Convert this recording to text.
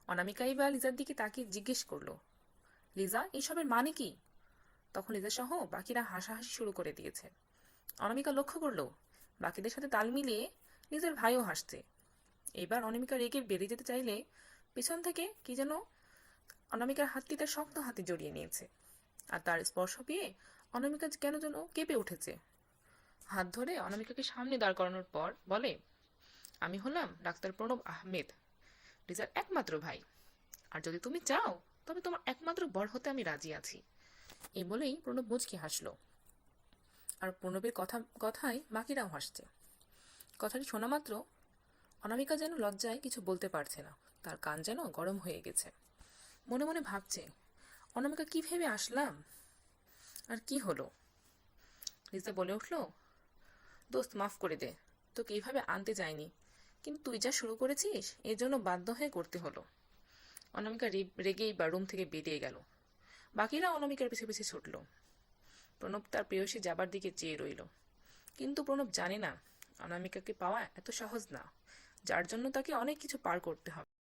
অনামিকা এবার লিজার দিকে তাকিয়ে জিজ্ঞেস করলো, লিজা, এসবের মানে কি? তখন লিজা সহ বাকিরা হাসাহাসি শুরু করে দিয়েছে। অনামিকা লক্ষ্য করলো বাকিদের সাথে তাল মিলিয়ে নিজের ভাইও হাসছে। এবার অনামিকা রেগে বেরিয়ে যেতে চাইলে পেছন থেকে কি যেন অনামিকার হাতটি তার শক্ত হাতে জড়িয়ে নিয়েছে, আর তার স্পর্শ পেয়ে অনামিকা কেন যেন কেঁপে উঠেছে। হাত ধরে অনামিকাকে সামনে দাঁড় করানোর পর বলে, আমি হলাম ডাক্তার প্রণব আহমেদ, লিজার একমাত্র ভাই। আর যদি তুমি চাও তবে তোমার একমাত্র বর হতে আমি রাজি আছি। এই বলেই প্রণব মুচকি হাসলো। আর প্রণবের কথায় বাকিরাও হাসছে। কথাটি শোনা মাত্র অনামিকা যেন লজ্জায় কিছু বলতে পারছে না, তার কান যেন গরম হয়ে গেছে। মনে মনে ভাবছে, অনামিকা কি ভেবে আসলাম, আর কি হলো। লিজা বলে উঠলো, দোস্ত মাফ করে দে, তোকে এইভাবে আনতে চাইনি, কিন্তু তুই যা শুরু করেছিস এর জন্য বাধ্য হয়ে করতে হলো। অনামিকা রেগেই বা রুম থেকে বেরিয়ে গেল। বাকিরা অনামিকার পিছে পিছে ছুটল। প্রণব তার প্রেয়সী যাবার দিকে চেয়ে রইল, কিন্তু প্রণব জানে না অনামিকাকে পাওয়া এত সহজ না, যার জন্য তাকে অনেক কিছু পার করতে হবে।